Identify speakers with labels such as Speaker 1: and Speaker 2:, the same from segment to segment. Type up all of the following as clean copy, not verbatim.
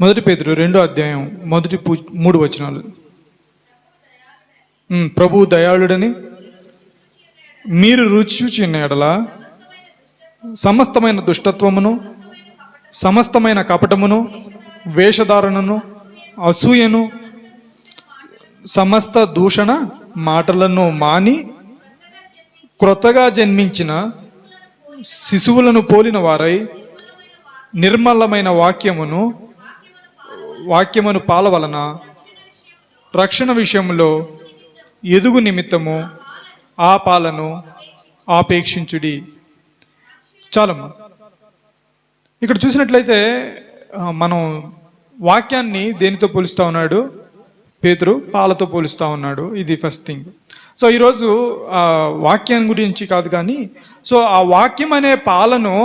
Speaker 1: మొదటి పేతురు 2వ అధ్యాయం మొదటి 3 వచనాలు. ప్రభువు దయాళుడని మీరు రుచి చూచి ఉన్న ఎడల సమస్తమైన దుష్టత్వమును, సమస్తమైన కపటమును, వేషధారణను, అసూయను, సమస్త దూషణ మాటలను మాని క్రొత్తగా జన్మించిన శిశువులను పోలిన వారై నిర్మలమైన వాక్యమును పాల వలన రక్షణ విషయంలో ఎదుగు నిమిత్తము ఆ పాలను ఆపేక్షించుడి. చాలమ్మా. ఇక్కడ చూసినట్లయితే మనం వాక్యాన్ని దేనితో పోలుస్తూ ఉన్నాడు? పేతురు పాలతో పోలుస్తూ ఉన్నాడు. ఇది ఫస్ట్ థింగ్. సో ఈరోజు వాక్యం గురించి కాదు కానీ, సో ఆ వాక్యం అనే పాలను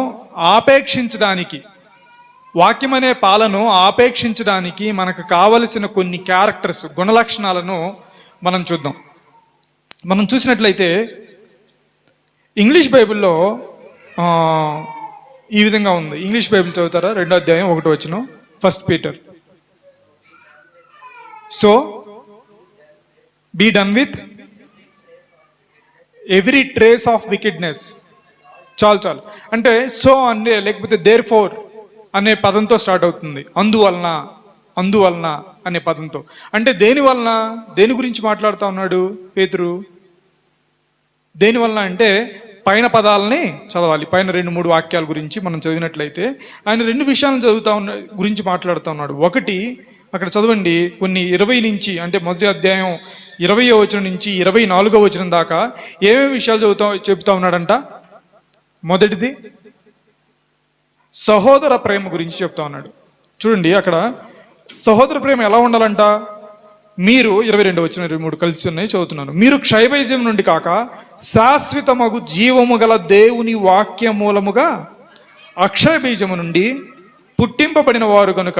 Speaker 1: ఆపేక్షించడానికి మనకు కావలసిన కొన్ని క్యారెక్టర్స్, గుణలక్షణాలను మనం చూద్దాం. మనం చూసినట్లయితే ఇంగ్లీష్ బైబిల్లో ఈ విధంగా ఉంది. ఇంగ్లీష్ బైబిల్ చదువుతారా? 2వ అధ్యాయం 1వ వచనం, 1 Peter. So be done with every trace of wickedness. చాలు అంటే సో అంటే లేకపోతే దేర్ ఫోర్ అనే పదంతో స్టార్ట్ అవుతుంది. అందువలన అనే పదంతో. అంటే దేని గురించి మాట్లాడుతూ ఉన్నాడు పేతురు? దేని వలన అంటే పైన పదాలని చదవాలి. పైన 2-3 వాక్యాల గురించి మనం చదివినట్లయితే ఆయన 2 విషయాలను గురించి మాట్లాడుతూ ఉన్నాడు. ఒకటి అక్కడ చదవండి, కొన్ని 20 నుంచి, అంటే మొదటి అధ్యాయం 20వ వచనం నుంచి 24వ వచనం దాకా ఏమేమి విషయాలు చెబుతా ఉన్నాడంట. మొదటిది సహోదర ప్రేమ గురించి చెప్తా ఉన్నాడు. చూడండి, అక్కడ సహోదర ప్రేమ ఎలా ఉండాలంట? మీరు 22వ వచనం 23 కలిసి ఉన్నాయి, చదువుతున్నాను. మీరు క్షయబీజం నుండి కాక శాశ్వతమగు జీవము గల దేవుని వాక్య మూలముగా అక్షయ బీజము నుండి పుట్టింపబడిన వారు కనుక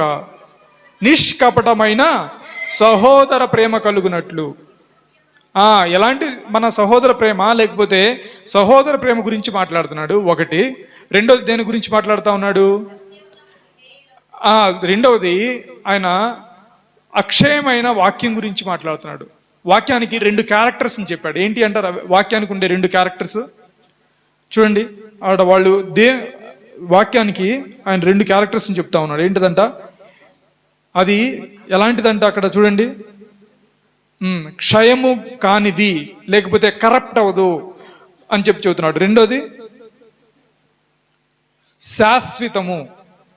Speaker 1: నిష్కపటమైన సహోదర ప్రేమ కలుగునట్లు. ఎలాంటి మన సహోదర ప్రేమ, లేకపోతే సహోదర ప్రేమ గురించి మాట్లాడుతున్నాడు. ఒకటి. రెండోది దేని గురించి మాట్లాడుతూ ఉన్నాడు? రెండవది ఆయన అక్షయమైన వాక్యం గురించి మాట్లాడుతున్నాడు. వాక్యానికి 2 క్యారెక్టర్స్ని చెప్పాడు. ఏంటి అంటారు వాక్యానికి ఉండే 2 క్యారెక్టర్స్? చూడండి, ఆడ వాళ్ళు వాక్యానికి ఆయన 2 క్యారెక్టర్స్ని చెప్తా ఉన్నాడు. ఏంటిదంట? అది ఎలాంటిదంట అక్కడ చూడండి. క్షయము కానిది, లేకపోతే కరప్ట్ అవ్వదు అని చెబుతున్నాడు. రెండోది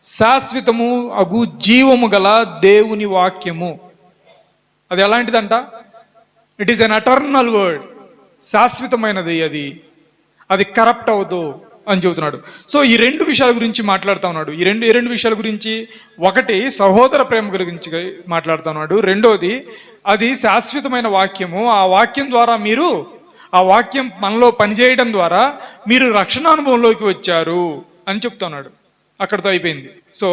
Speaker 1: శాశ్వతము అగు జీవము గల దేవుని వాక్యము. అది ఎలాంటిదంట? It is an eternal word. శాశ్వతమైనది అది కరప్ట్ అవ్వదు అని చెబుతున్నాడు. సో ఈ 2 విషయాల గురించి మాట్లాడుతూ ఉన్నాడు. ఈ రెండు విషయాల గురించి, ఒకటి సహోదర ప్రేమ గురించి మాట్లాడుతూ ఉన్నాడు. రెండోది అది శాశ్వతమైన వాక్యము. ఆ వాక్యం ద్వారా ఆ వాక్యం మనలో పనిచేయడం ద్వారా మీరు రక్షణ అనుభవంలోకి వచ్చారు అని చెప్తున్నాడు. అక్కడితో అయిపోయింది. సో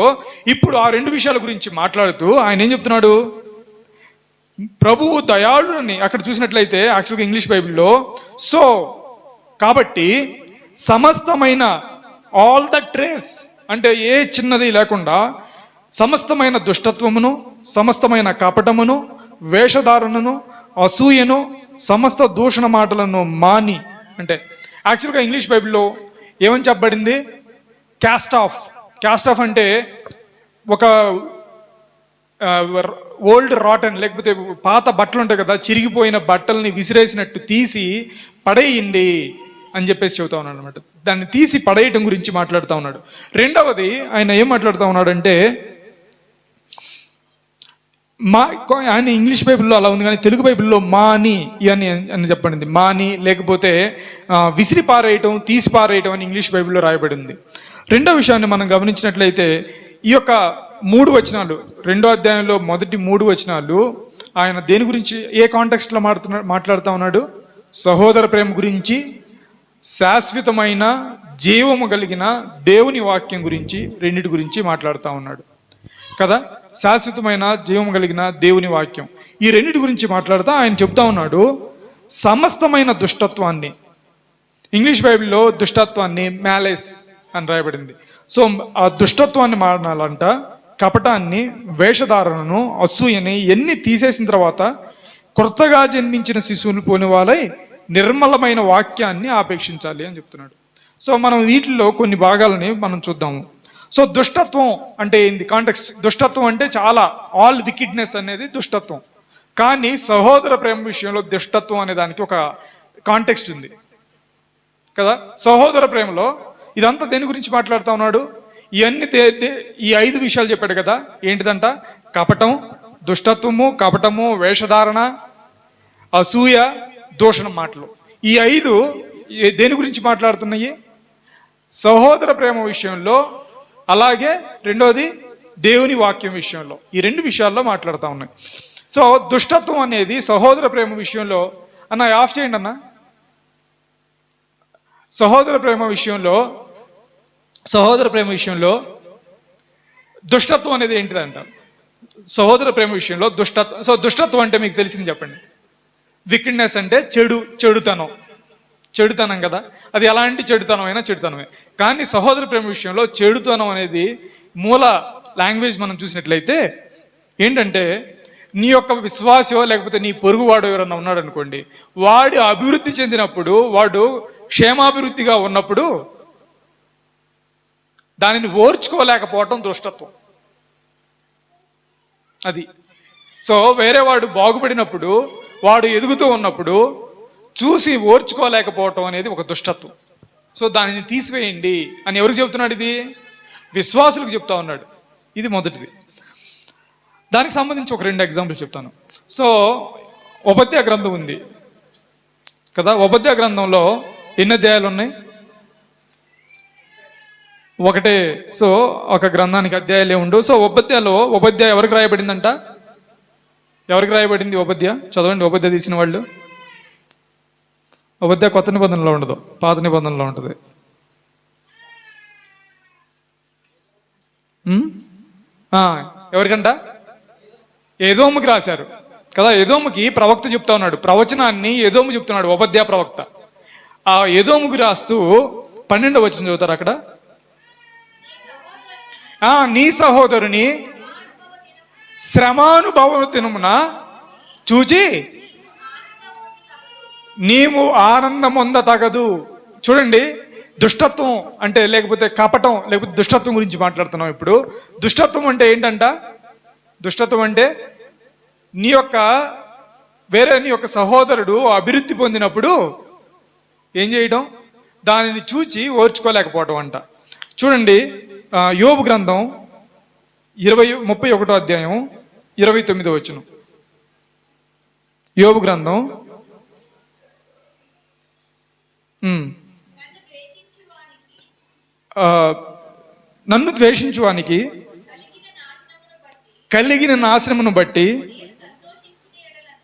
Speaker 1: ఇప్పుడు ఆ 2 విషయాల గురించి మాట్లాడుతూ ఆయన ఏం చెప్తున్నాడు? ప్రభువు దయాళుని అక్కడ చూసినట్లయితే యాక్చువల్గా ఇంగ్లీష్ బైబిల్లో సో కాబట్టి సమస్తమైన ఆల్ ద ట్రేస్ అంటే ఏ చిన్నది లేకుండా సమస్తమైన దుష్టత్వమును, సమస్తమైన కపటమును, వేషధారణను, అసూయను, సమస్త దూషణ మాటలను మాని. అంటే యాక్చువల్గా ఇంగ్లీష్ బైబిల్లో ఏమని చెప్పబడింది? క్యాస్ట్ ఆఫ్ అంటే ఒక ఓల్డ్ రాటన్, లేకపోతే పాత బట్టలు ఉంటాయి కదా, చిరిగిపోయిన బట్టల్ని విసిరేసినట్టు తీసి పడేయండి అని చెప్పేసి చెబుతా ఉన్నాడు అనమాట. దాన్ని తీసి పడేయటం గురించి మాట్లాడుతూ ఉన్నాడు. రెండవది ఆయన ఏం మాట్లాడుతూ ఉన్నాడంటే, ఆయన ఇంగ్లీష్ బైబిల్లో అలా ఉంది కానీ తెలుగు బైబిల్లో మాని అని చెప్పండి. మాని లేకపోతే విసిరి పారేయటం, తీసి పారేయటం అని ఇంగ్లీష్ బైబిల్లో రాయబడింది. రెండో విషయాన్ని మనం గమనించినట్లయితే ఈ యొక్క 3 వచనాలు, 2వ అధ్యాయంలో మొదటి 3 వచనాలు ఆయన దేని గురించి, ఏ కాంటెక్స్ట్లో మాట్లాడుతూ ఉన్నాడు? సహోదర ప్రేమ గురించి, శాశ్వతమైన జీవము కలిగిన దేవుని వాక్యం గురించి, 2 గురించి మాట్లాడుతూ ఉన్నాడు కదా. శాశ్వతమైన జీవము కలిగిన దేవుని వాక్యం, ఈ 2 గురించి మాట్లాడుతూ ఆయన చెప్తా ఉన్నాడు సమస్తమైన దుష్టత్వాన్ని. ఇంగ్లీష్ బైబిల్లో దుష్టత్వాన్ని మ్యాలెస్ అని రాయబడింది. సో ఆ దుష్టత్వాన్ని మానాలంట కపటాన్ని, వేషధారణను, అసూయని ఎన్ని తీసేసిన తర్వాత కొత్తగా జన్మించిన శిశువులు పోని వాళ్ళై నిర్మలమైన వాక్యాన్ని ఆపేక్షించాలి అని చెప్తున్నాడు. సో మనం వీటిల్లో కొన్ని భాగాలని మనం చూద్దాము. సో దుష్టత్వం అంటే ఏంది? కాంటెక్స్ట్. దుష్టత్వం అంటే చాలా, ఆల్ వికిడ్నెస్ అనేది దుష్టత్వం. కానీ సహోదర ప్రేమ విషయంలో దుష్టత్వం అనే దానికి ఒక కాంటెక్స్ట్ ఉంది కదా. సహోదర ప్రేమలో ఇదంతా దేని గురించి మాట్లాడుతూ ఉన్నాడు? ఇవన్నీ ఈ 5 విషయాలు చెప్పాడు కదా. ఏంటిదంట? కపటం, దుష్టత్వము, కపటము, వేషధారణ, అసూయ, దూషణ మాటలు. ఈ 5 దేని గురించి మాట్లాడుతున్నాయి? సహోదర ప్రేమ విషయంలో, అలాగే రెండోది దేవుని వాక్యం విషయంలో. ఈ 2 విషయాల్లో మాట్లాడుతూ ఉన్నాయి. సో దుష్టత్వం అనేది సహోదర ప్రేమ విషయంలో, అన్న ఆఫ్ చేయండి అన్న. సహోదర ప్రేమ విషయంలో దుష్టత్వం అనేది ఏంటిదంట? సహోదర ప్రేమ విషయంలో దుష్టత్వం. సో దుష్టత్వం అంటే మీకు తెలిసింది చెప్పండి. వికిడ్నెస్ అంటే చెడుతనం కదా. అది ఎలాంటి చెడుతనం అయినా చెడుతనమే. కానీ సహోదర ప్రేమ విషయంలో చెడుతనం అనేది మూల లాంగ్వేజ్ మనం చూసినట్లయితే ఏంటంటే, నీ యొక్క విశ్వాసో లేకపోతే నీ పొరుగువాడు ఎవరన్నా ఉన్నాడు అనుకోండి, వాడు అభివృద్ధి చెందినప్పుడు, వాడు క్షేమాభివృద్ధిగా ఉన్నప్పుడు దానిని ఓర్చుకోలేకపోవటం దుష్టత్వం. అది. సో వేరే వాడు బాగుపడినప్పుడు, వాడు ఎదుగుతూ ఉన్నప్పుడు చూసి ఓర్చుకోలేకపోవటం అనేది ఒక దుష్టత్వం. సో దానిని తీసివేయండి అని ఎవరికి చెబుతున్నాడు? ఇది విశ్వాసులకు చెప్తా ఉన్నాడు. ఇది మొదటిది. దానికి సంబంధించి ఒక 2 ఎగ్జాంపుల్ చెప్తాను. సో ఉపద్య గ్రంథం ఉంది కదా. ఉపద్య గ్రంథంలో ఎన్ని అధ్యాయాలు ఉన్నాయి? ఒకటే. సో ఒక గ్రంథానికి అధ్యాయాలే ఉండు. సో ఉపద్య ఎవరికి రాయబడిందంట? ఎవరికి రాయబడింది ఉపద్య? చదవండి. ఉపద్య తీసిన వాళ్ళు. ఉపద్య కొత్త నిబంధనలో ఉండదు, పాత నిబంధనలో ఉంటుంది. ఎవరికంట? ఏదోముకి రాశారు కదా. ఏదోముకి ప్రవక్త చెప్తా ఉన్నాడు. ప్రవచనాన్ని ఏదోము చెప్తున్నాడు, ఉపద్య ప్రవక్త. ఆ ఏదోముకి రాస్తూ 12వ వచనం చదువుతారు అక్కడ. నీ సహోదరుని శ్రమానుభవ దినమున చూచి నీవు ఆనందం తగదు. చూడండి, దుష్టత్వం అంటే లేకపోతే కపటం లేకపోతే దుష్టత్వం గురించి మాట్లాడుతున్నాం ఇప్పుడు. దుష్టత్వం అంటే ఏంటంట? దుష్టత్వం అంటే నీ యొక్క సహోదరుడు అభివృద్ధి పొందినప్పుడు ఏం చేయడం? దానిని చూచి ఓర్చుకోలేకపోవటం అంట. చూడండి, యోబు గ్రంథం 31వ అధ్యాయం 29వ వచనం. యోబు గ్రంథం నన్ను ద్వేషించువానికి కలిగిన నాశనమును బట్టి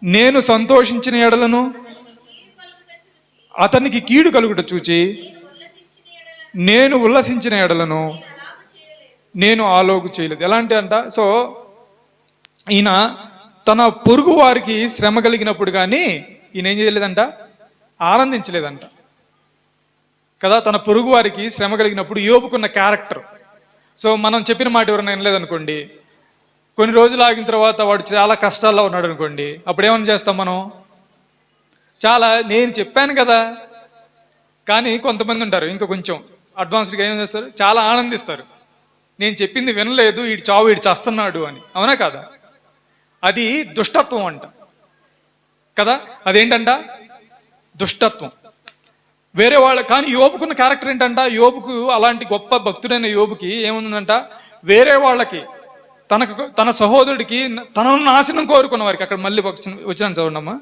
Speaker 1: నేను సంతోషించిన ఎడలను అతనికి కీడు కలుగుట చూచి నేను ఉల్లసించిన ఎడలను నేను ఆలోకు చేయలేదు. ఎలాంటి అంట? సో ఈయన తన పొరుగు వారికి శ్రమ కలిగినప్పుడు కానీ ఈయన ఏం చేయలేదంట? ఆనందించలేదంట కదా. తన పొరుగు వారికి శ్రమ కలిగినప్పుడు యోబుకున్న క్యారెక్టర్. సో మనం చెప్పిన మాట ఎవరైనా వినలేదనుకోండి, కొన్ని రోజులు ఆగిన తర్వాత వాడు చాలా కష్టాల్లో ఉన్నాడు అనుకోండి, అప్పుడు ఏమని చేస్తాం మనం? నేను చెప్పాను కదా. కానీ కొంతమంది ఉంటారు ఇంకా కొంచెం అడ్వాన్స్డ్గా ఏం చేస్తారు? చాలా ఆనందిస్తారు. నేను చెప్పింది వినలేదు, వీడు చస్తున్నాడు అని. అవునా కాదా? అది దుష్టత్వం అంట కదా. అదేంటంట? దుష్టత్వం. వేరే వాళ్ళ. కానీ యోబుకున్న క్యారెక్టర్ ఏంటంట? యోబుకు అలాంటి గొప్ప భక్తుడైన యోబుకి ఏముందంట? వేరే వాళ్ళకి, తన సహోదరుడికి, తనను నాశనం కోరుకున్న వారికి. అక్కడ మళ్ళీ వచ్చిన చదవండమ్మా.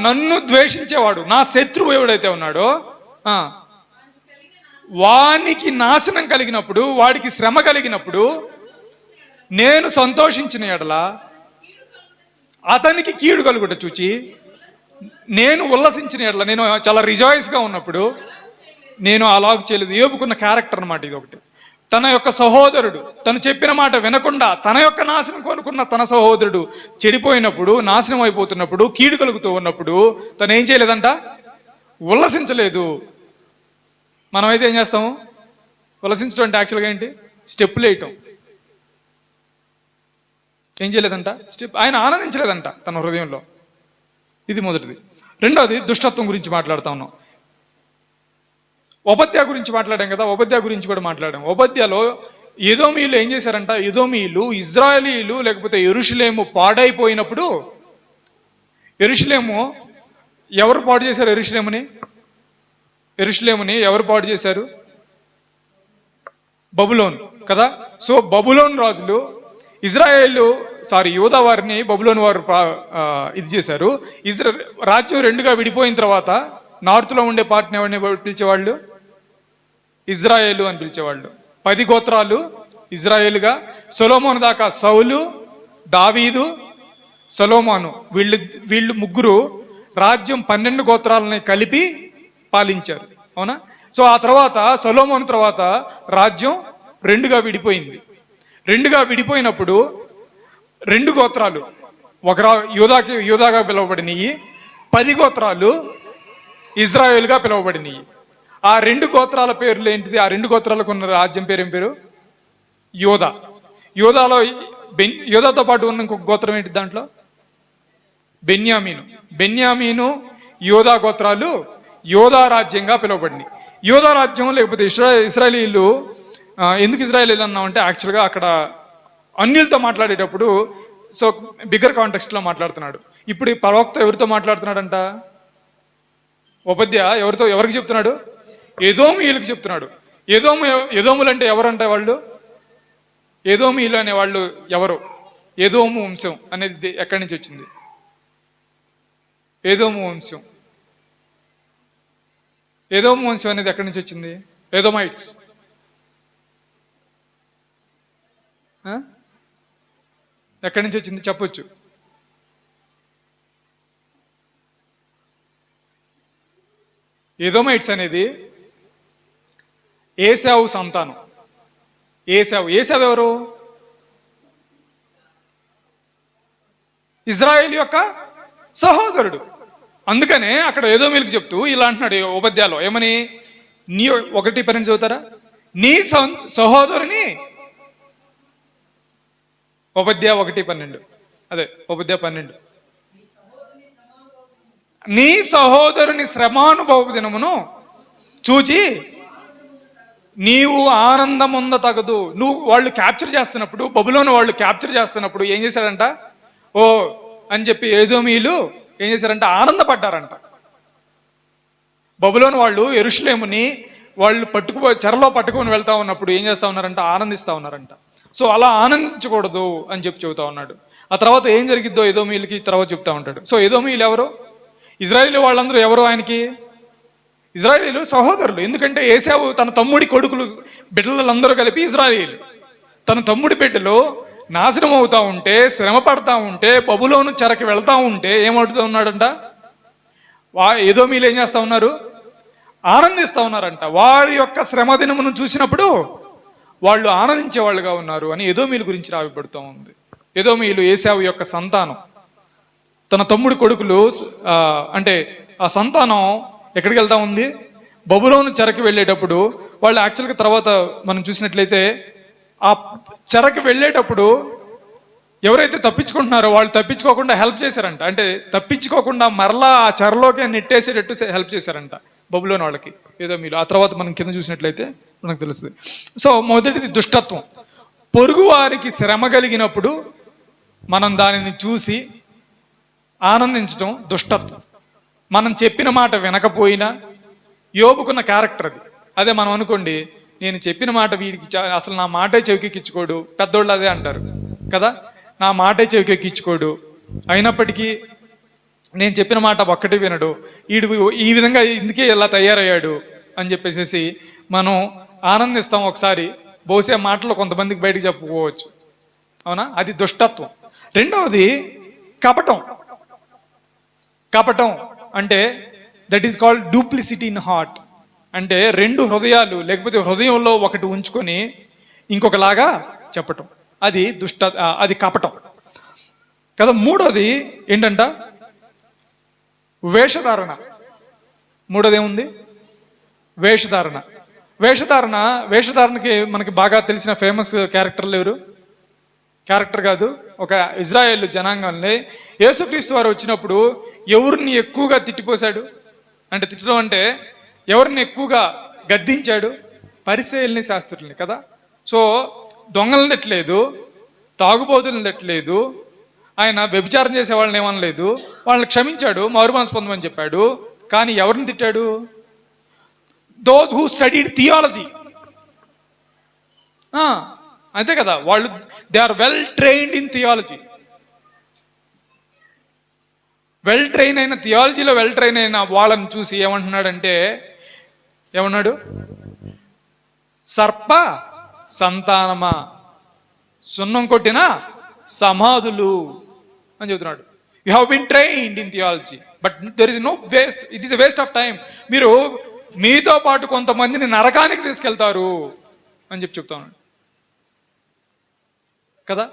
Speaker 1: నన్ను ద్వేషించేవాడు, నా శత్రువు ఎవడైతే ఉన్నాడో వానికి నాశనం కలిగినప్పుడు, వాడికి శ్రమ కలిగినప్పుడు నేను సంతోషించిన ఎడల అతనికి కీడు కలుగుట చూచి నేను ఉల్లసించిన ఎడల, నేను చాలా రిజాయిస్గా ఉన్నప్పుడు నేను అలాగ చేయలేదు. యోబుకున్న క్యారెక్టర్ అన్నమాట ఇది ఒకటి. తన యొక్క సహోదరుడు తను చెప్పిన మాట వినకుండా తన యొక్క నాశనం కోరుకున్న తన సహోదరుడు చెడిపోయినప్పుడు, నాశనం అయిపోతున్నప్పుడు, కీడు కలుగుతూ ఉన్నప్పుడు తను ఏం చేయలేదంట? ఉల్లసించలేదు. మనమైతే ఏం చేస్తాము? ఉల్లసించడం అంటే యాక్చువల్గా ఏంటి? స్టెప్పులు వేయటం. ఏం చేయలేదంట? ఆయన ఆనందించలేదంట తన హృదయంలో. ఇది మొదటిది. రెండవది దుష్టత్వం గురించి మాట్లాడుతా ఉన్నాం. ఒబద్యా గురించి మాట్లాడాం కదా, ఒబద్యా గురించి కూడా మాట్లాడాం. ఒబద్యాలో ఎదోమీయులు ఏం చేశారంట? ఎదోమీయులు ఇజ్రాయేలీలు లేకపోతే యెరూషలేము పాడైపోయినప్పుడు, యెరూషలేము ఎవరు పాడు చేశారు? యెరూషలేముని ఎవరు పాడు చేశారు? బబులోన్ కదా. సో బబులోన్ రాజులు యూదా వారిని బబులోన్ వారు ఇది చేశారు. రాజ్యం రెండుగా విడిపోయిన తర్వాత నార్త్లో ఉండే పార్టీని ఎవరిని పిలిచేవాళ్ళు? ఇజ్రాయేలు అని పిలిచేవాళ్ళు. 10 గోత్రాలు ఇజ్రాయేలుగా. సొలొమోను దాకా సౌలు, దావీదు, సొలొమోను వీళ్ళు ముగ్గురు రాజ్యం 12 గోత్రాలని కలిపి పాలించారు. అవునా? సో ఆ తర్వాత సొలొమోను తర్వాత రాజ్యం రెండుగా విడిపోయింది. రెండుగా విడిపోయినప్పుడు 2 గోత్రాలు యూదాగా పిలువబడినవి, 10 గోత్రాలు ఇజ్రాయేలుగా పిలువబడినవి. ఆ 2 గోత్రాల పేర్లు ఏంటిది? ఆ 2 గోత్రాలకు ఉన్న రాజ్యం పేరు పేరు యోధా. యోధాతో పాటు ఉన్న ఇంకొక గోత్రం ఏంటి దాంట్లో? బెన్యామీను యోధా గోత్రాలు యోధా రాజ్యంగా పిలువబడినాయి. యోధా రాజ్యం లేకపోతే ఇశ్రాయేలీలు ఎందుకు ఇజ్రాయేలీలు అన్నామంటే, యాక్చువల్గా అక్కడ అన్యులతో మాట్లాడేటప్పుడు సో బిగ్గర్ కాంటెక్స్ట్లో మాట్లాడుతున్నాడు. ఇప్పుడు ఈ ప్రవక్త ఎవరితో మాట్లాడుతున్నాడంట? ఒబద్యా ఎవరికి చెప్తున్నాడు? ఎదోమీయులకు చెప్తున్నాడు. ఎదోములు అంటే ఎవరంటే వాళ్ళు? ఎదోమీయులు అనే వాళ్ళు ఎవరు? ఎదోము వంశం అనేది ఎక్కడి నుంచి వచ్చింది? ఎదోము వంశం అనేది ఎక్కడి నుంచి వచ్చింది? ఎదోమైట్స్. ఎక్కడి నుంచి వచ్చింది చెప్పొచ్చు? ఎదోమైట్స్ అనేది ఏశావు సంతానం. ఏశావు ఎవరు? ఇజ్రాయేల్ యొక్క సహోదరుడు. అందుకనే అక్కడ ఎదోమీయులకు చెప్తూ ఇలా అంటున్నాడు ఉపధ్యాయంలో. ఏమని? నీ 1:12 చదువుతారా? నీ సహోదరుని, ఉపధ్యాయ 1:12, అదే ఉపధ్యాయ 12, నీ సహోదరుని శ్రమానుభవ దినమును చూచి నీవు ఆనందముంద తగదు. వాళ్ళు క్యాప్చర్ చేస్తున్నప్పుడు, బబులోను వాళ్ళు క్యాప్చర్ చేస్తున్నప్పుడు ఏం చేశారంట? ఓ అని చెప్పి ఎదోమీయులు ఏం చేశారంట? ఆనందపడ్డారంట. బబులోను వాళ్ళు యెరూషలేముని వాళ్ళు చెరలో పట్టుకొని వెళ్తా ఉన్నప్పుడు ఏం చేస్తా ఉన్నారంట? ఆనందిస్తా ఉన్నారంట. సో అలా ఆనందించకూడదు అని చెబుతా ఉన్నాడు. ఆ తర్వాత ఏం జరిగిద్దో ఎదోమీయులకి తర్వాత చెప్తా ఉంటాడు. సో ఎదోమీయులు ఎవరు? ఇజ్రాయేలు వాళ్ళందరూ ఎవరు ఆయనకి? ఇజ్రాయేలీలు సహోదరులు. ఎందుకంటే ఏశావు తన తమ్ముడి కొడుకులు బిడ్డలందరూ కలిపి ఇజ్రాయేలీలు. తన తమ్ముడి బిడ్డలు నాశనం అవుతా ఉంటే, శ్రమ పడతా ఉంటే, బబులోను చెరకి వెళ్తా ఉంటే ఏమవుతూ ఉన్నాడంట? ఎదోమీయులు ఏం చేస్తా ఉన్నారు? ఆనందిస్తా ఉన్నారంట. వారి యొక్క శ్రమ దినమును చూసినప్పుడు వాళ్ళు ఆనందించే వాళ్ళుగా ఉన్నారు అని ఎదోమీయుల గురించి రాయబడుతూ ఉంది. ఎదోమీయులు ఏశావు యొక్క సంతానం. తన తమ్ముడి కొడుకులు అంటే ఆ సంతానం ఎక్కడికి వెళ్తా ఉంది? బబులోను చెరకి వెళ్ళేటప్పుడు వాళ్ళు యాక్చువల్గా తర్వాత మనం చూసినట్లయితే ఆ చెరకి వెళ్ళేటప్పుడు ఎవరైతే తప్పించుకుంటున్నారో వాళ్ళు తప్పించుకోకుండా హెల్ప్ చేశారంట. అంటే తప్పించుకోకుండా మరలా ఆ చెరలోకే నెట్టేసేటట్టు హెల్ప్ చేశారంట బబులోను వాళ్ళకి ఎదోమీయులు. ఆ తర్వాత మనం కింద చూసినట్లయితే మనకు తెలుస్తుంది. సో మొదటిది దుష్టత్వం. పొరుగు వారికి శ్రమ కలిగినప్పుడు మనం దానిని చూసి ఆనందించడం దుష్టత్వం. మనం చెప్పిన మాట వినకపోయినా, యోబుకున్న క్యారెక్టర్ అది. అదే మనం అనుకోండి, నేను చెప్పిన మాట వీడికి అసలు నా మాటే చెవికెక్కించుకోడు, పెద్దోళ్ళు అదే అంటారు కదా, నా మాటే చెవికెక్కించుకోడు, అయినప్పటికీ నేను చెప్పిన మాట ఒక్కటి వినడు, వీడు ఈ విధంగా ఇందుకే ఇలా తయారయ్యాడు అని చెప్పేసి మనం ఆనందిస్తాం. ఒకసారి బహుశా మాటలు కొంతమందికి బయటకు చెప్పుకోవచ్చు. అవునా? అది దుష్టత్వం. రెండవది కపటం అంటే that is called duplicity in heart. అంటే 2 హృదయాలు లేకపోతే హృదయంలో ఒకటి ఉంచుకొని ఇంకొకలాగా చెప్పటం, అది కపటం కదా. మూడోది ఏంటంట? వేషధారణ. మూడోది ఏముంది? వేషధారణ. వేషధారణకి మనకి బాగా తెలిసిన ఫేమస్ క్యారెక్టర్లు ఎవరు? క్యారెక్టర్ కాదు, ఒక ఇజ్రాయేల్ జనాంగాన్ని యేసుక్రీస్తు వారు వచ్చినప్పుడు ఎవరిని ఎక్కువగా తిట్టిపోశాడు? అంటే తిట్టడం అంటే ఎవరిని ఎక్కువగా గద్దించాడు? పరిసయ్యుల్ని, శాస్త్రుల్ని కదా. సో దొంగలను తిట్టలేదు, తాగుబోతులను తిట్టలేదు, ఆయన వ్యభిచారం చేసే వాళ్ళని ఏమనలేదు, వాళ్ళని క్షమించాడు, మారుమనసు పొందమని చెప్పాడు. కానీ ఎవరిని తిట్టాడు? Those who studied theology. అంతే కదా, వాళ్ళు they are well trained in theology. Well train అయిన థియాలజీలో వెల్ ట్రైన్ అయిన వాళ్ళని చూసి ఏమంటున్నాడంటే, ఏమన్నాడు? సర్ప సంతానమా, సున్నం కొట్టిన సమాధులు అని చెబుతున్నాడు. You have been trained in theology but there is no waste, it is a waste of time. మీరు మీతో పాటు కొంతమందిని నరకానికి తీసుకెళ్తారు అని చెప్తాను కదా.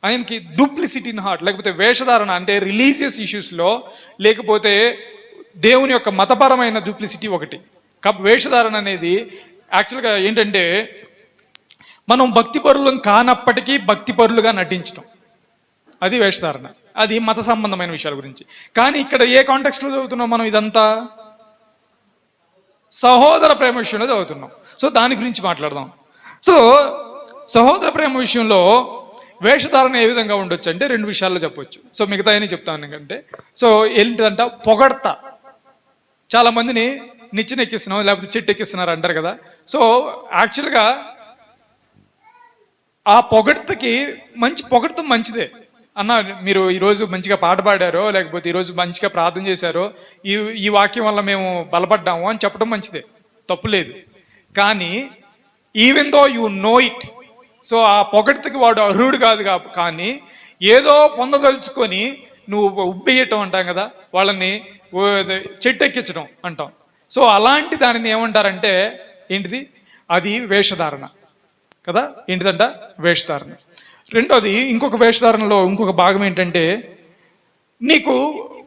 Speaker 1: ఆయనకి డూప్లిసిటీ ఇన్ హార్ట్, లేకపోతే వేషధారణ అంటే రిలీజియస్ ఇష్యూస్లో, లేకపోతే దేవుని యొక్క మతపరమైన డూప్లిసిటీ ఒకటి. కాబట్టి వేషధారణ అనేది యాక్చువల్గా ఏంటంటే, మనం భక్తిపరులం కానప్పటికీ భక్తిపరులుగా నటించడం, అది వేషధారణ. అది మత సంబంధమైన విషయాల గురించి. కానీ ఇక్కడ ఏ కాంటెక్స్ట్లో చదువుతున్నాం మనం? ఇదంతా సహోదర ప్రేమ విషయంలో చదువుతున్నాం. సో దాని గురించి మాట్లాడదాం. సో సహోదర ప్రేమ విషయంలో వేషధారణ ఏ విధంగా ఉండొచ్చు అంటే రెండు విషయాల్లో చెప్పొచ్చు. సో మిగతా అని చెప్తాను ఎందుకంటే, సో ఏంటిదంట, పొగడ్త. చాలా మందిని నిచ్చెన ఎక్కిస్తున్నాం, లేకపోతే చెట్టు ఎక్కిస్తున్నారు అంటారు కదా. సో యాక్చువల్గా ఆ పొగడ్తకి పొగడ్త మంచిదే అన్న. మీరు ఈరోజు మంచిగా పాట పాడారో, లేకపోతే ఈరోజు మంచిగా ప్రార్థన చేశారో, ఈ వాక్యం వల్ల మేము బలపడ్డాము అని చెప్పడం మంచిదే, తప్పులేదు. కానీ even though you know it, so ఆ పొగడ్తకి వాడు అర్హుడు కాదు. కానీ ఏదో పొందదలుచుకొని నువ్వు ఉబ్బేయటం అంటాం కదా, వాళ్ళని చెట్టు ఎక్కించడం అంటాం. సో అలాంటి దానిని ఏమంటారంటే ఏంటిది? అది వేషధారణ కదా. ఏంటిదంట? వేషధారణ. రెండోది, ఇంకొక వేషధారణలో ఇంకొక భాగం ఏంటంటే, నీకు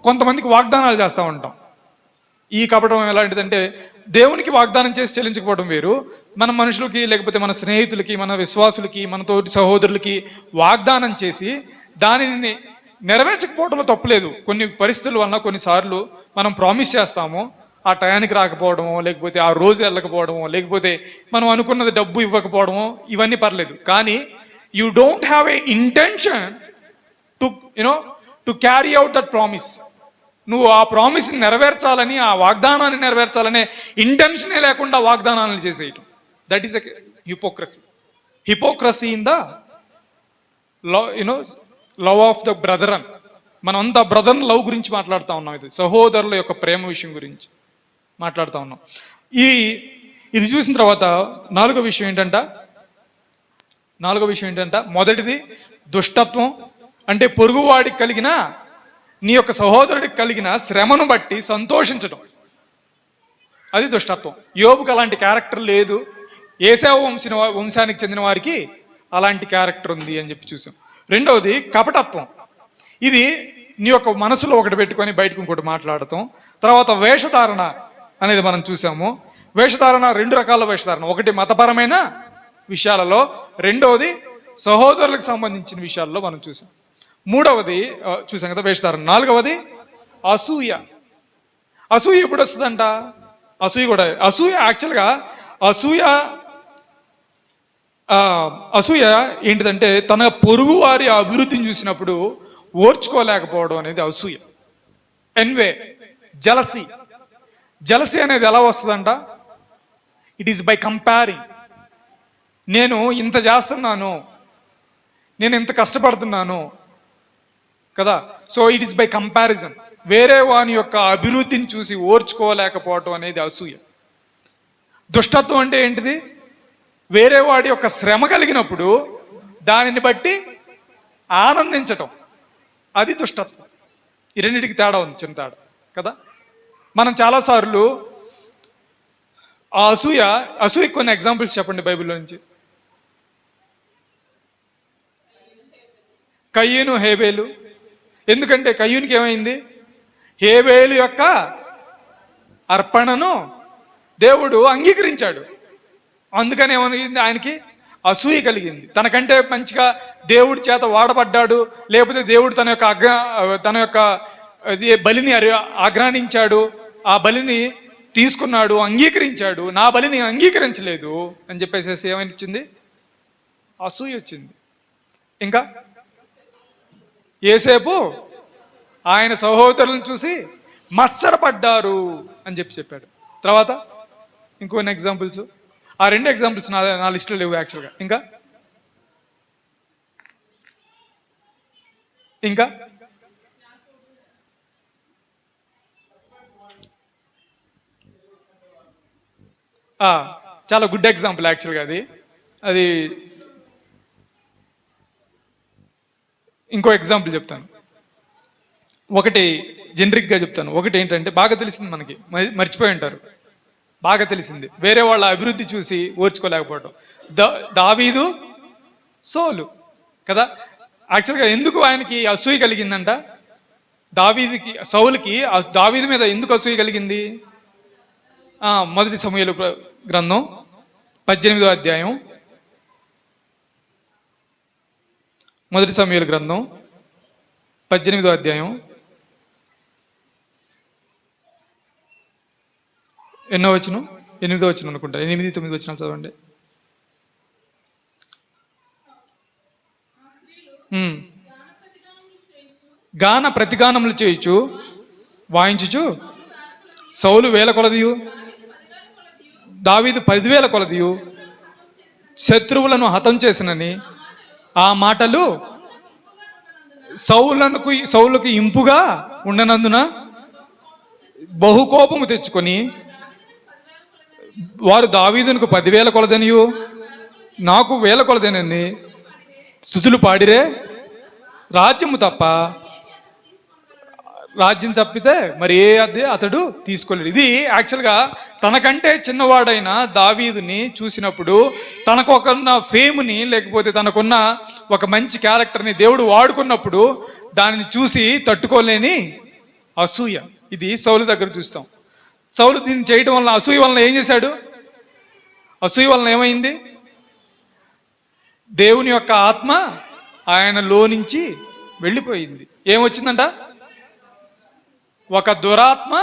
Speaker 1: కొంతమందికి వాగ్దానాలు చేస్తూ ఉంటాం. ఈ కపటం ఎలాంటిదంటే, దేవునికి వాగ్దానం చేసి చెల్లించకపోవడం వేరు, మన మనుషులకి, లేకపోతే మన స్నేహితులకి, మన విశ్వాసులకి, మన తోటి సహోదరులకి వాగ్దానం చేసి దానిని నెరవేర్చకపోవడంలో తప్పులేదు. కొన్ని పరిస్థితుల వలన కొన్నిసార్లు మనం ప్రామిస్ చేస్తాము, ఆ టయానికి రాకపోవడమో, లేకపోతే ఆ రోజు వెళ్ళకపోవడమో, లేకపోతే మనం అనుకున్నది డబ్బు ఇవ్వకపోవడమో, ఇవన్నీ పర్లేదు. కానీ you don't have a intention to carry out that promise. నువ్వు ఆ ప్రామిస్ని నెరవేర్చాలని, ఆ వాగ్దానాన్ని నెరవేర్చాలనే ఇంటెన్షనే లేకుండా వాగ్దానాలను చేసేయటం, that is a hypocrisy. Hypocrisy in the love of the brethren. మనం అంతా బ్రదర్ లవ్ గురించి మాట్లాడుతూ ఉన్నాం. ఇది సహోదరుల యొక్క ప్రేమ విషయం గురించి మాట్లాడుతూ ఉన్నాం. ఇది చూసిన తర్వాత నాలుగో విషయం ఏంటంట, మొదటిది దుష్టత్వం. అంటే పొరుగువాడికి కలిగిన, నీ యొక్క సహోదరుడికి కలిగిన శ్రమను బట్టి సంతోషించడం, అది దుష్టత్వం. యోబుకి అలాంటి క్యారెక్టర్ లేదు, ఏశావు వంశానికి చెందిన వారికి అలాంటి క్యారెక్టర్ ఉంది అని చెప్పి చూసాం. రెండవది కపటత్వం. ఇది నీ యొక్క మనసులో ఒకటి పెట్టుకొని బయటకు ఇంకోటి మాట్లాడటం. తర్వాత వేషధారణ అనేది మనం చూసాము. వేషధారణ, రెండు రకాల వేషధారణ. ఒకటి మతపరమైన విషయాలలో, రెండవది సహోదరులకు సంబంధించిన విషయాల్లో మనం చూసాం. మూడవది చూసాం కదా వేషధారణ. నాలుగవది అసూయ. అసూయ ఎప్పుడు వస్తుందంట? అసూయ యాక్చువల్గా అసూయ ఏంటిదంటే, తన పొరుగు వారి అభివృద్ధిని చూసినప్పుడు ఓర్చుకోలేకపోవడం అనేది అసూయ. ఎన్వే, జలసీ అనేది ఎలా వస్తుందంట? It is by comparing. నేను ఇంత చేస్తున్నాను, నేను ఇంత కష్టపడుతున్నాను కదా. So it is by comparison. వేరే వాని యొక్క అభివృద్ధిని చూసి ఓర్చుకోలేకపోవటం అనేది అసూయ. దుష్టత్వం అంటే ఏంటిది? వేరే వాడి యొక్క శ్రమ కలిగినప్పుడు దానిని బట్టి ఆనందించటం, అది దుష్టత్వం. ఈ రెండింటికి తేడా ఉంది, చిన్న తేడా కదా. మనం చాలాసార్లు ఆ అసూయ కొన్ని ఎగ్జాంపుల్స్ చెప్పండి బైబిల్లో నుంచి. కయ్యూను, హేబేలు. ఎందుకంటే కయ్యూనికి ఏమైంది? హేబేలు యొక్క అర్పణను దేవుడు అంగీకరించాడు. అందుకని ఏమనిగింది, ఆయనకి అసూయ కలిగింది. తనకంటే మంచిగా దేవుడి చేత వాడబడ్డాడు, లేకపోతే దేవుడు తన యొక్క బలిని ఆగ్రానించాడు, ఆ బలిని తీసుకున్నాడు, అంగీకరించాడు, నా బలిని అంగీకరించలేదు అని చెప్పేసి ఏమనిచ్చింది, అసూయ వచ్చింది. ఇంకా యేసేపు ఆయన సహోదరులను చూసి మత్సరపడ్డారు అని చెప్పాడు. తర్వాత ఇంకొన్ని ఎగ్జాంపుల్స్, ఆ 2 ఎగ్జాంపుల్స్ నా లిస్టులో లేవు యాక్చువల్గా. ఇంకా చాలా గుడ్ ఎగ్జాంపుల్ యాక్చువల్గా అది ఇంకో ఎగ్జాంపుల్ చెప్తాను. ఒకటి జనరిక్గా చెప్తాను. ఒకటి ఏంటంటే బాగా తెలిసింది మనకి, మర్చిపోయి ఉంటారు, బాగా తెలిసింది, వేరే వాళ్ళ అభివృద్ధి చూసి ఓర్చుకోలేకపోవడం. దావీదు, సౌలు కదా. యాక్చువల్గా ఎందుకు ఆయనకి అసూయ కలిగిందంట, సౌలుకి దావీదు మీద ఎందుకు అసూయ కలిగింది? మొదటి సమూయేలు గ్రంథం 18వ అధ్యాయం, మొదటి సమూయేలు గ్రంథం 18వ అధ్యాయం ఎన్నో వచనం, 8వ వచనం అనుకుంటా, 8, 9 వచనాలు చదవండి. గాన ప్రతిగానములు చేయుచు వాయించుచు సౌలు 1000 కొలదియు, దావీదు 10,000 కొలదియు శత్రువులను హతం చేసినని ఆ మాటలు సౌలుకు ఇంపుగా ఉండనందున బహుకోపము తెచ్చుకొని వారు దావీదునకు 10,000 కొలదనియు నాకు 1000 కొలదనని స్తుతులు పాడిరే. రాజ్యం తప్పితే మరి ఏ అతడు తీసుకోలేడు. ఇది యాక్చువల్గా తనకంటే చిన్నవాడైన దావీదుని చూసినప్పుడు, తనకొకన్న ఫేమ్ని లేకపోతే తనకున్న ఒక మంచి క్యారెక్టర్ని దేవుడు వాడుకున్నప్పుడు దానిని చూసి తట్టుకోలేని అసూయ. ఇది సౌలు దగ్గర చూస్తాం. సౌలు దీన్ని చేయడం వల్ల, అసూయ వలన ఏం చేశాడు? అసూయ వలన ఏమైంది? దేవుని యొక్క ఆత్మ ఆయనలో నుంచి వెళ్ళిపోయింది. ఏమొచ్చిందంట? ఒక దురాత్మ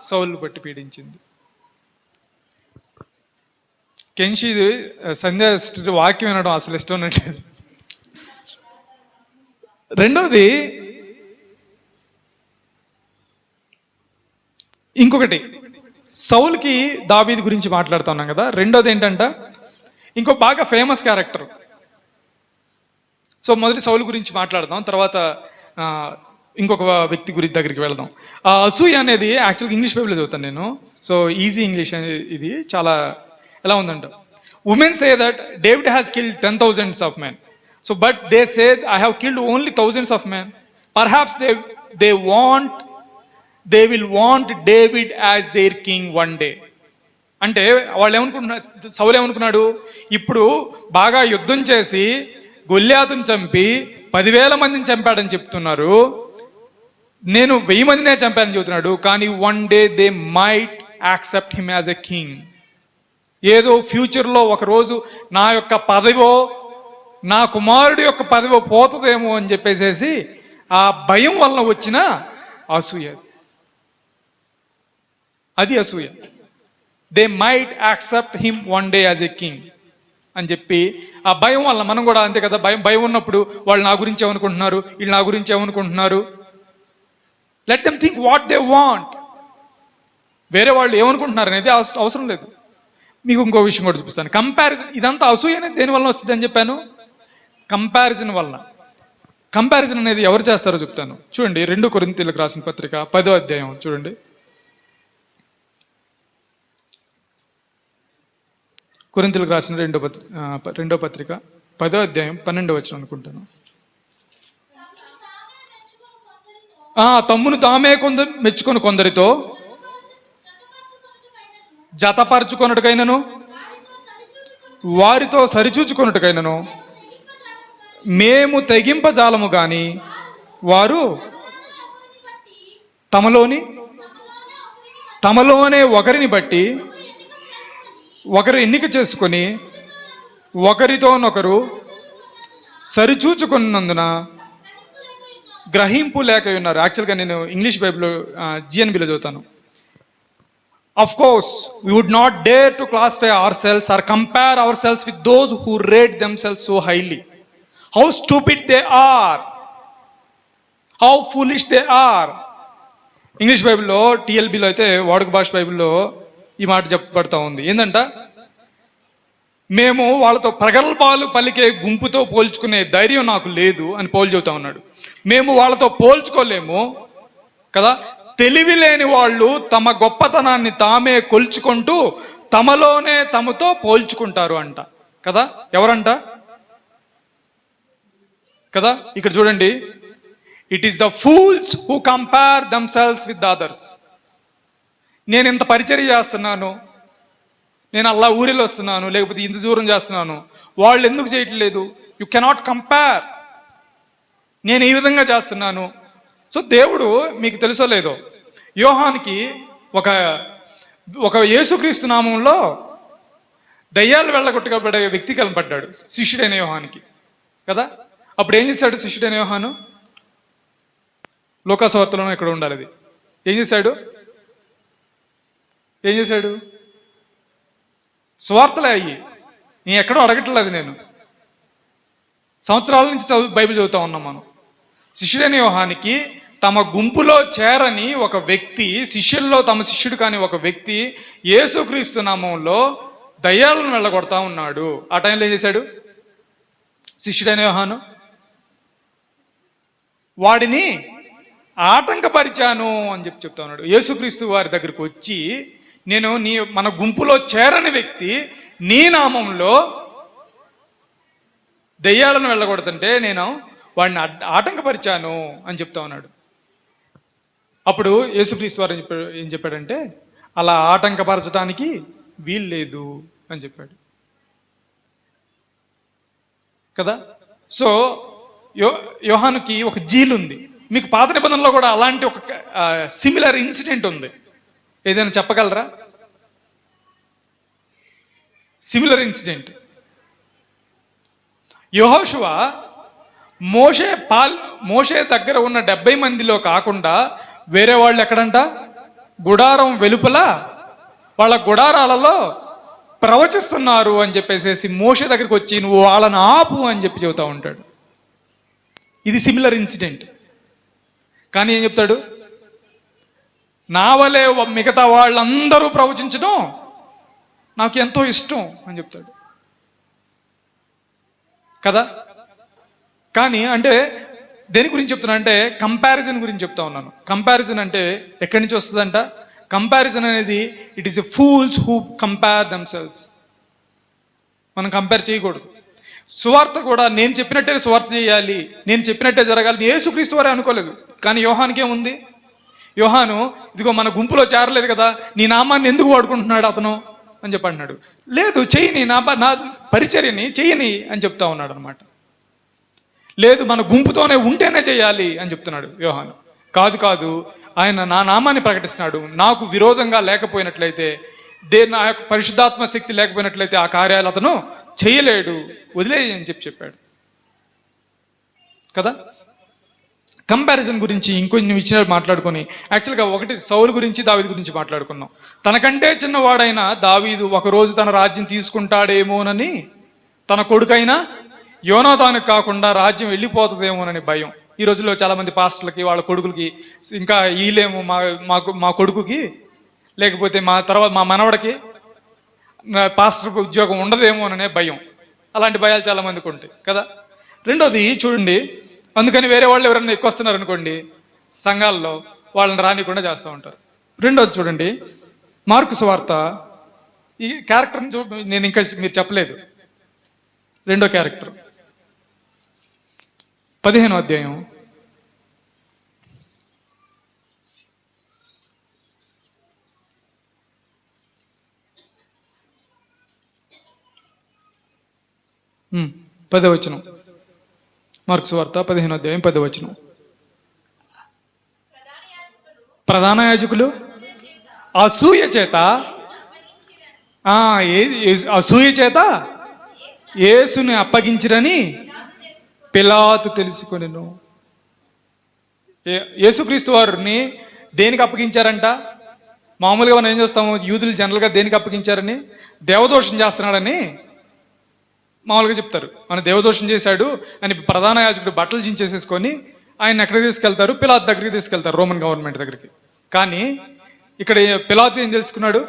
Speaker 1: సౌలు పట్టి పీడించింది. కెన్షి సంధ్యా వాక్యం వినడం అసలు ఇష్టం ఉన్నట్లేదు. రెండోది ఇంకొకటి, సౌలుకి దావీదు గురించి మాట్లాడుతున్నాం కదా. రెండోది ఏంటంట, ఇంకో బాగా ఫేమస్ క్యారెక్టర్. సో మొదటి సౌలు గురించి మాట్లాడదాం, తర్వాత ఇంకొక వ్యక్తి దగ్గరికి వెళదాం. అసూయ అనేది యాక్చువల్గా ఇంగ్లీష్ బైబిల్లో చదువుతాను నేను, సో ఈజీ ఇంగ్లీష్ అనేది ఇది చాలా ఎలా ఉందంట. Women say that David has killed 10,000 of men, so but they say I have killed only thousands of men. Perhaps they will want David as their king one day. అంటే వాళ్ళు ఏమనుకుంటున్నారు, సౌలు ఏమనుకున్నాడు, ఇప్పుడు బాగా యుద్ధం చేసి గొల్యాతుని చంపి 10,000 మందిని చంపాడని చెప్తున్నారు, నేను 1000 మందినే చంపానని చెబుతున్నాడు. కానీ one day they might accept him as a king. ఏదో ఫ్యూచర్లో ఒకరోజు నా యొక్క పదవో, నా కుమారుడి యొక్క పదవో పోతుందేమో అని చెప్పేసి ఆ భయం వలన వచ్చిన అసూయ, అది అసూయ. They might accept him one day as a king అని చెప్పి ఆ భయం వల్ల మనం కూడా అంతే కదా. భయం ఉన్నప్పుడు వాళ్ళు నా గురించి ఏమనుకుంటున్నారు, వీళ్ళు నా గురించి ఏమనుకుంటున్నారు, let them think what they want. వేరే వాళ్ళు ఏమనుకుంటున్నారు అనేది అవసరం లేదు. మీకు ఇంకో విషయం కూడా చూపిస్తాను. కంపారిజన్, ఇదంతా అసూయ అనేది దేని వలన వస్తుంది అని చెప్పాను, కంపారిజన్ వలన. కంపారిజన్ అనేది ఎవరు చేస్తారో చెప్తాను. చూడండి, 2 కొరింథీయులకు రాసిన పత్రిక 10వ అధ్యాయం చూడండి. కొరింథీయులకు రాసిన 2వ పత్రిక 10వ అధ్యాయం 12వ వచనం అనుకుంటాను. తమ్మును తామే మెచ్చుకొని కొందరితో జతపరచుకొనుటకైనను వారితో సరిచూచుకొనుటకైనను మేము తెగింపజాలము గాని వారు తమలోనే ఒకరిని బట్టి ఒకరు ఎన్నిక చేసుకొని ఒకరితోనొకరు సరిచూచుకున్నందున గ్రహింపు లేక ఉన్నారు. యాక్చువల్గా నేను ఇంగ్లీష్ బైబిల్లో జిఎన్బిలో చదువుతాను. Of course, we would not dare to classify ourselves or compare ourselves with those who rate themselves so highly. How stupid they are, how foolish they are. English బైబిల్లో టిఎల్బిలో అయితే వాడుక భాష బైబిల్లో ఈ మాట చెప్పబడతా ఉంది. ఏంటంట, మేము వాళ్ళతో ప్రగల్భాలు పలికే గుంపుతో పోల్చుకునే ధైర్యం నాకు లేదు అని పౌలు చెబుతా ఉన్నాడు. మేము వాళ్ళతో పోల్చుకోలేము కదా. తెలివి లేని వాళ్ళు తమ గొప్పతనాన్ని తామే కొల్చుకుంటూ తమలోనే తమతో పోల్చుకుంటారు అంట కదా. ఎవరంట కదా, ఇక్కడ చూడండి. It is the fools who compare themselves with others. నేను ఇంత పరిచర్య చేస్తున్నాను, నేను అలా ఊరిలో వస్తున్నాను, లేకపోతే ఇంత దూరం చేస్తున్నాను, వాళ్ళు ఎందుకు చేయట్లేదు? You cannot compare. నేను ఈ విధంగా చేస్తున్నాను. సో దేవుడు మీకు తెలుసో లేదో, యోహానికి ఒక యేసుక్రీస్తు నామంలో దయ్యాలు వెళ్ళగొట్టబడే వ్యక్తి కనపడ్డాడు శిష్యుడైన యోహానికి కదా. అప్పుడు ఏం చేశాడు శిష్యుడైన యోహాను? లూకాసు వార్తలోనూ ఇక్కడ ఉండాలి అది. ఏం చేశాడు? స్వార్థలే అయ్యి, నేను ఎక్కడో అడగట్లేదు, నేను సంవత్సరాల నుంచి బైబిల్ చదువుతా ఉన్నాం మనం. శిష్యుడైన యోహానికి తమ గుంపులో చేరని ఒక వ్యక్తి, శిష్యుల్లో తమ శిష్యుడు కాని ఒక వ్యక్తి యేసుక్రీస్తు నామంలో దయ్యాలను వెళ్ళగొడతా ఉన్నాడు. ఆ టైంలో ఏం చేశాడు శిష్యుడైన యోహాను? వాడిని ఆటంకపరిచాను అని చెప్తా ఉన్నాడు. యేసుక్రీస్తు వారి దగ్గరికి వచ్చి, నేను మన గుంపులో చేరని వ్యక్తి నీ నామంలో దయ్యాలను వెళ్ళగొడుతుంటే నేను వాడిని ఆటంకపరిచాను అని చెప్తా ఉన్నాడు. అప్పుడు యేసుక్రీస్తు వారు ఏం చెప్పాడంటే, అలా ఆటంకపరచడానికి వీలు లేదు అని చెప్పాడు కదా. సో యోహానుకి ఒక జీలు ఉంది. మీకు పాత నిబంధనలో కూడా అలాంటి ఒక సిమిలర్ ఇన్సిడెంట్ ఉంది. ఏదైనా చెప్పగలరా? Similar incident. యెహోషువ మోషే దగ్గర ఉన్న 70 మందిలో కాకుండా వేరే వాళ్ళు ఎక్కడంట, గుడారం వెలుపల వాళ్ళ గుడారాలలో ప్రవచిస్తున్నారు అని చెప్పేసి మోషే దగ్గరికి వచ్చి, నువ్వు వాళ్ళని ఆపు అని చెప్పి చెబుతూ ఉంటాడు. ఇది సిమిలర్ ఇన్సిడెంట్. కానీ ఏం చెప్తాడు? నా వలే మిగతా వాళ్ళందరూ ప్రవచించడం నాకు ఎంతో ఇష్టం అని చెప్తాడు కదా. కానీ అంటే దేని గురించి చెప్తున్నా అంటే కంపారిజన్ గురించి చెప్తా ఉన్నాను. కంపారిజన్ అంటే ఎక్కడి నుంచి వస్తుందంట? కంపారిజన్ అనేది it is a fools who compare themselves. మనం కంపేర్ చేయకూడదు. సువార్త కూడా నేను చెప్పినట్టే సువార్త చేయాలి, నేను చెప్పినట్టే జరగాలి యేసుక్రీస్తు వారే అనుకోలేదు. కానీ యోహానికేముంది? యోహాను ఇదిగో మన గుంపులో చేరలేదు కదా, నీ నామాన్ని ఎందుకు వాడుకుంటున్నాడు అతను అని చెప్పి అన్నాడు. లేదు, చెయ్యని, నా పరిచర్యని చెయ్యని అని చెప్తా ఉన్నాడు అనమాట. లేదు, మన గుంపుతోనే ఉంటేనే చేయాలి అని చెప్తున్నాడు యోహాను. కాదు, ఆయన నా నామాన్ని ప్రకటిస్తున్నాడు. నాకు విరోధంగా లేకపోయినట్లయితే, నా యొక్క పరిశుద్ధాత్మ శక్తి లేకపోయినట్లయితే ఆ కార్యాలు అతను చేయలేడు, వదిలేయి అని చెప్పాడు కదా. కంపారిజన్ గురించి ఇంకొన్ని విషయాలు మాట్లాడుకొని, యాక్చువల్గా ఒకటి సౌలు గురించి దావీదు గురించి మాట్లాడుకున్నాం. తనకంటే చిన్నవాడైన దావీదు ఒకరోజు తన రాజ్యం తీసుకుంటాడేమోనని, తన కొడుకైనా యోనాతానుకు కాకుండా రాజ్యం వెళ్ళిపోతుందేమోనని భయం. ఈ రోజుల్లో చాలామంది పాస్టర్లకి వాళ్ళ కొడుకులకి, ఇంకా ఈలేమో మా కొడుకుకి, లేకపోతే మా మనవడికి పాస్టర్కి ఉద్యోగం ఉండదేమోననే భయం. అలాంటి భయాలు చాలామందికి ఉంటాయి కదా. రెండోది చూడండి, అందుకని వేరే వాళ్ళు ఎవరైనా ఎక్కువ వస్తున్నారు అనుకోండి సంఘాల్లో, వాళ్ళని రానికుండా చేస్తూ ఉంటారు. రెండోది చూడండి, మార్కు సువార్త, ఈ క్యారెక్టర్ని నేను ఇంకా మీరు చెప్పలేదు. రెండో క్యారెక్టర్ 15వ అధ్యాయం 10వ వచనం. మార్కు సువార్త 15వ అధ్యాయం 10వ వచనం. ప్రధాన యాజకులు అసూయ చేత ఆ అసూయ చేత యేసుని అప్పగించిరని పిలాతు తెలుసుకొనెను. యేసుక్రీస్తు వారిని దేనికి అప్పగించారంట? మామూలుగా మనం ఏం చేస్తాము, యూదులు జనరల్గా దేనికి అప్పగించారని, దేవదోషం చేస్తున్నాడని మామూలుగా చెప్తారు. మన దేవదోషం చేశాడు అని ప్రధాన యాజకుడు బట్టలు చించేసేసుకొని ఆయన ఎక్కడికి తీసుకెళ్తారు? పిలాతు దగ్గరికి తీసుకెళ్తారు, రోమన్ గవర్నమెంట్ దగ్గరికి. కానీ ఇక్కడ పిలాతు ఏం తెలుసుకున్నాడు?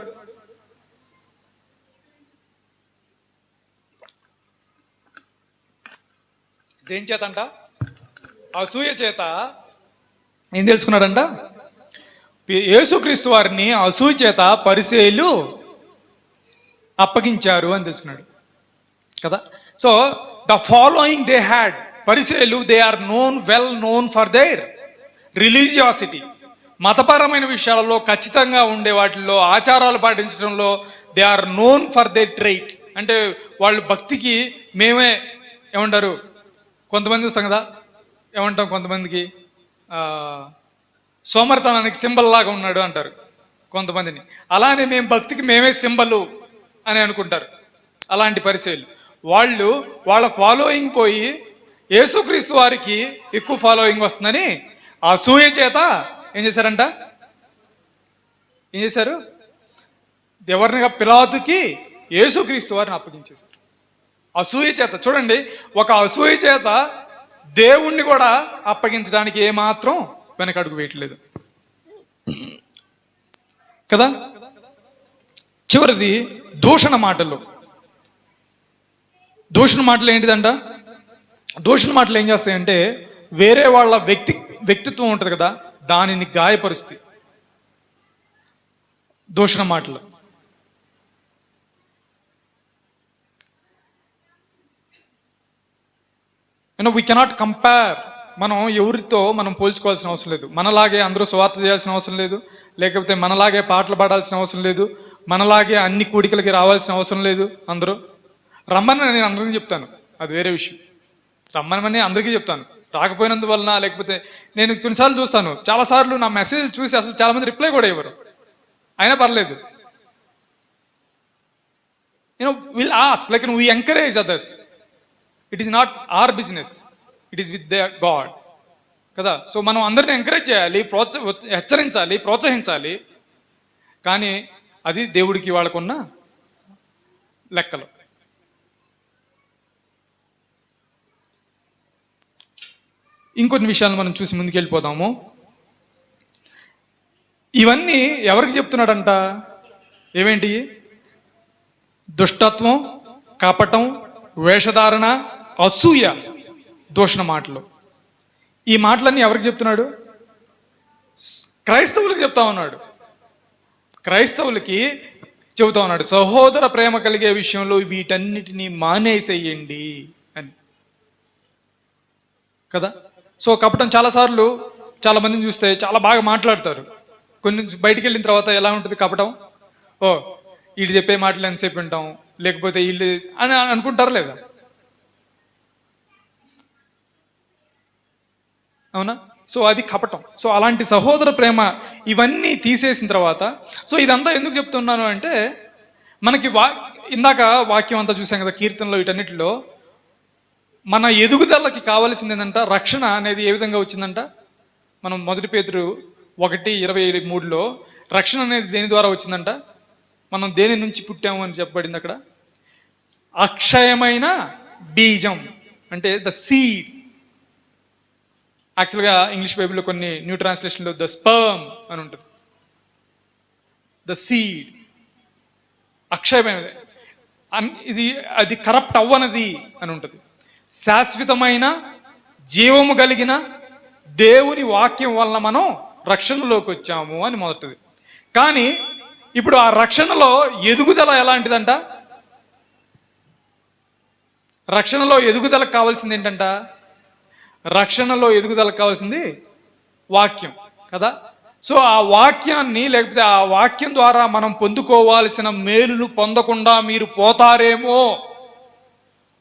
Speaker 1: దేని చేత అంట? అసూయ చేత ఏం తెలుసుకున్నాడంట? యేసుక్రీస్తు వారిని అసూయ చేత పరిసయ్యులు అప్పగించారు అని తెలుసుకున్నాడు కదా. So the following they had, పరిసయ్యులు, they are well known for their religiosity. మతపరమైన విషయాలలో ఖచ్చితంగా ఉండే వాటిల్లో, ఆచారాలు పాటించడంలో they are known for their trait. అంటే వాళ్ళు భక్తికి మేమే ఏమంటారు, కొంతమంది చూస్తాం కదా, ఏమంటాం కొంతమందికి సోమరితనానికి సింబల్ లాగా ఉన్నాడు అంటారు కొంతమందిని. అలానే మేము భక్తికి మేమే సింబలు అని అనుకుంటారు. అలాంటి పరిచయాలు వాళ్ళు, వాళ్ళ ఫాలోయింగ్ పోయి యేసుక్రీస్తు వారికి ఎక్కువ ఫాలోయింగ్ వస్తుందని అసూయ చేత ఏం చేశారంట? ఏం చేశారు? ఎవరినిగా? పిలాతుకి యేసుక్రీస్తు వారిని అప్పగించేశారు అసూయ చేత. చూడండి, ఒక అసూయ చేత దేవుణ్ణి కూడా అప్పగించడానికి ఏమాత్రం వెనకడుగు వేయట్లేదు కదా. చివరిది దూషణ మాటలు. దూషణ మాటలు ఏంటిదంట? దూషణ మాటలు ఏం చేస్తాయంటే వేరే వాళ్ళ వ్యక్తిత్వం ఉంటుంది కదా, దానిని గాయపరుస్తాయి దూషణ మాటలు. We cannot compare. మనం ఎవరితో మనం పోల్చుకోవాల్సిన అవసరం లేదు. మనలాగే అందరూ స్వార్థ చేయాల్సిన అవసరం లేదు, లేకపోతే మనలాగే పాటలు పాడాల్సిన అవసరం లేదు, మనలాగే అన్ని కూడికలకి రావాల్సిన అవసరం లేదు. అందరూ రమ్మని నేను అందరికీ చెప్తాను, అది వేరే విషయం. రమ్మని అందరికీ చెప్తాను. రాకపోయినందువలన, లేకపోతే నేను కొన్నిసార్లు చూస్తాను, చాలాసార్లు నా మెసేజ్ చూసి అసలు చాలామంది రిప్లై కూడా ఇవ్వరు, అయినా పర్లేదు. Will ask, like we encourage others. It is not our business, it is with the God కదా. సో మనం అందరిని ఎంకరేజ్ చేయాలి, హెచ్చరించాలి, ప్రోత్సహించాలి. కానీ అది దేవుడికి వాళ్ళకున్న లెక్కలు. ఇంకొన్ని విషయాలు మనం చూసి ముందుకెళ్ళిపోదాము. ఇవన్నీ ఎవరికి చెప్తున్నాడంట? ఏమేంటి? దుష్టత్వం, కపటం, వేషధారణ, అసూయ, దూషణ మాటలు. ఈ మాటలన్నీ ఎవరికి చెప్తున్నాడు? క్రైస్తవులకు చెప్తా ఉన్నాడు. క్రైస్తవులకి చెబుతా ఉన్నాడు, సహోదర ప్రేమ కలిగే విషయంలో వీటన్నిటినీ మానేసేయండి అని కదా. సో కపటం, చాలాసార్లు చాలా మందిని చూస్తే చాలా బాగా మాట్లాడతారు. కొన్ని బయటికి వెళ్ళిన తర్వాత ఎలా ఉంటుంది కపటం? ఓ వీళ్ళు చెప్పే మాటలు ఎంతసేపు వింటాం, లేకపోతే వీళ్ళు అని అనుకుంటారు లేదా? అవునా? సో అది కపటం. సో అలాంటి సహోదర ప్రేమ ఇవన్నీ తీసేసిన తర్వాత, సో ఇదంతా ఎందుకు చెప్తున్నాను అంటే, మనకి ఇందాక వాక్యం అంతా చూసాం కదా, కీర్తనలో, వీటన్నిటిలో మన ఎదుగుదలకి కావాల్సింది ఏంటంట? రక్షణ అనేది ఏ విధంగా వచ్చిందంట? మనం 1 పేతురు 1:23లో రక్షణ అనేది దేని ద్వారా వచ్చిందంట? మనం దేని నుంచి పుట్టాము అని చెప్పబడింది అక్కడ. అక్షయమైన బీజం అంటే ద సీడ్. యాక్చువల్గా ఇంగ్లీష్ బైబిల్లో కొన్ని న్యూ ట్రాన్స్లేషన్లో ద స్పర్మ్ అని ఉంటుంది. ద సీడ్ అక్షయమైనది, అది కరప్ట్ అవ్వనది అని ఉంటుంది. శాశ్వతమైన జీవము కలిగిన దేవుని వాక్యం వలన మనం రక్షణలోకి వచ్చాము అని మొదటిది. కానీ ఇప్పుడు ఆ రక్షణలో ఎదుగుదల ఎలాంటిదంట? రక్షణలో ఎదుగుదలకు కావాల్సింది ఏంటంట? రక్షణలో ఎదుగుదలకు కావాల్సింది వాక్యం కదా. సో ఆ వాక్యాన్ని, లేకపోతే ఆ వాక్యం ద్వారా మనం పొందుకోవాల్సిన మేలులు పొందకుండా మీరు పోతారేమో,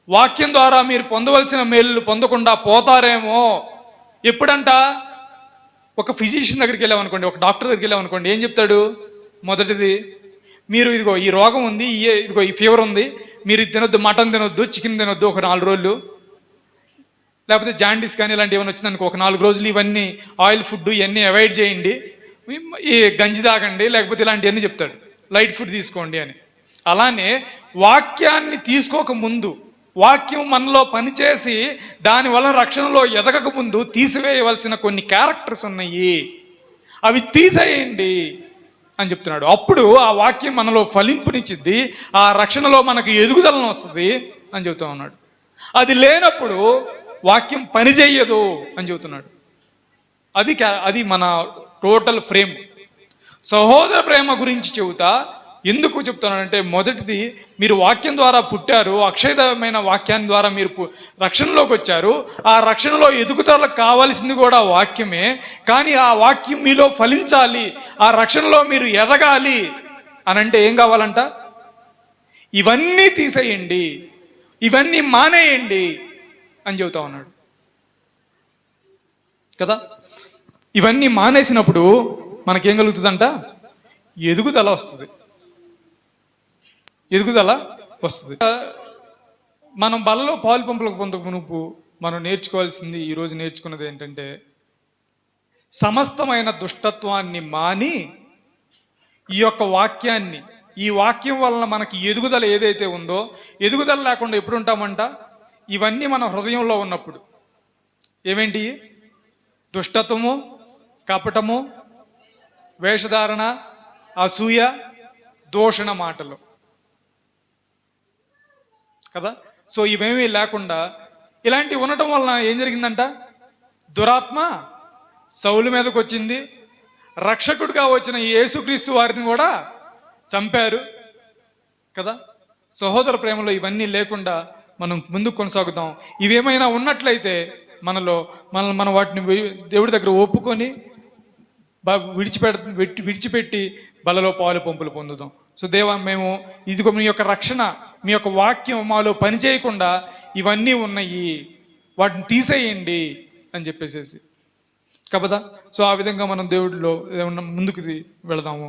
Speaker 1: వాక్యం ద్వారా మీరు పొందవలసిన మేలులు పొందకుండా పోతారేమో. ఎప్పుడంట? ఒక ఫిజిషియన్ దగ్గరికి వెళ్ళామనుకోండి, ఒక డాక్టర్ దగ్గరికి వెళ్ళామనుకోండి, ఏం చెప్తాడు? మొదటిది, మీరు ఇదిగో ఈ రోగం ఉంది, ఇదిగో ఈ ఫీవర్ ఉంది, మీరు ఇది తినొద్దు, మటన్ తినొద్దు, చికెన్ తినొద్దు ఒక 4 రోజులు, లేకపోతే జాండీస్ కానీ ఇలాంటి ఏమైనా వచ్చిందనుకో ఒక 4 రోజులు ఇవన్నీ ఆయిల్ ఫుడ్ ఇవన్నీ అవాయిడ్ చేయండి, ఈ గంజి తాగండి, లేకపోతే ఇలాంటివన్నీ చెప్తాడు, లైట్ ఫుడ్ తీసుకోండి అని. అలానే వాక్యాన్ని తీసుకోక ముందు, వాక్యం మనలో పనిచేసి దానివల్ల రక్షణలో ఎదగక ముందు తీసివేయవలసిన కొన్ని క్యారెక్టర్స్ ఉన్నాయి, అవి తీసేయండి అని చెప్తున్నాడు. అప్పుడు ఆ వాక్యం మనలో ఫలింపునిచ్చిద్ది, ఆ రక్షణలో మనకు ఎదుగుదలను వస్తుంది అని చెబుతా ఉన్నాడు. అది లేనప్పుడు వాక్యం పనిచేయదు అని చెబుతున్నాడు. అది మన టోటల్ ఫ్రేమ్. సహోదర ప్రేమ గురించి చెబుతా ఎందుకు చెప్తున్నానంటే, మొదటిది మీరు వాక్యం ద్వారా పుట్టారు, అక్షయమైన వాక్యాన్ని ద్వారా మీరు రక్షణలోకి వచ్చారు. ఆ రక్షణలో ఎదుగుదలకు కావాల్సింది కూడా వాక్యమే. కానీ ఆ వాక్యం మీలో ఫలించాలి, ఆ రక్షణలో మీరు ఎదగాలి అని అంటే ఏం కావాలంట? ఇవన్నీ తీసేయండి, ఇవన్నీ మానేయండి అని చెబుతా ఉన్నాడు కదా. ఇవన్నీ మానేసినప్పుడు మనకేం కలుగుతుందంట? ఎదుగుదల వస్తుంది, ఎదుగుదల వస్తుంది. మనం బలలో పాలు పంపులకు పొందక మునుపు మనం నేర్చుకోవాల్సింది, ఈరోజు నేర్చుకున్నది ఏంటంటే, సమస్తమైన దుష్టత్వాన్ని మాని ఈ యొక్క వాక్యాన్ని, ఈ వాక్యం వలన మనకి ఎదుగుదల ఏదైతే ఉందో, ఎదుగుదల లేకుండా ఎప్పుడు ఉంటామంట? ఇవన్నీ మన హృదయంలో ఉన్నప్పుడు. ఏమేంటి? దుష్టత్వము, కపటము, వేషధారణ, అసూయ, దూషణ మాటలు కదా. సో ఇవేమీ లేకుండా ఇలాంటివి ఉండటం వలన ఏం జరిగిందంట? దురాత్మ సౌలు మీదకి వచ్చింది, రక్షకుడిగా వచ్చిన యేసుక్రీస్తు వారిని కూడా చంపారు కదా. సహోదర ప్రేమలో ఇవన్నీ లేకుండా మనం ముందుకు కొనసాగుతాం. ఇవేమైనా ఉన్నట్లయితే మనం వాటిని దేవుడి దగ్గర ఒప్పుకొని విడిచిపెట్టి బలలో పాలు పంపులు పొందుదాం. సో దేవా, మేము ఇదిగో మీ యొక్క రక్షణ, మీ యొక్క వాక్యం మాలో పనిచేయకుండా ఇవన్నీ ఉన్నాయి, వాటిని తీసేయండి అని చెప్పేసేసి కదా. సో ఆ విధంగా మనం దేవుడిలో ముందుకు వెళదాము.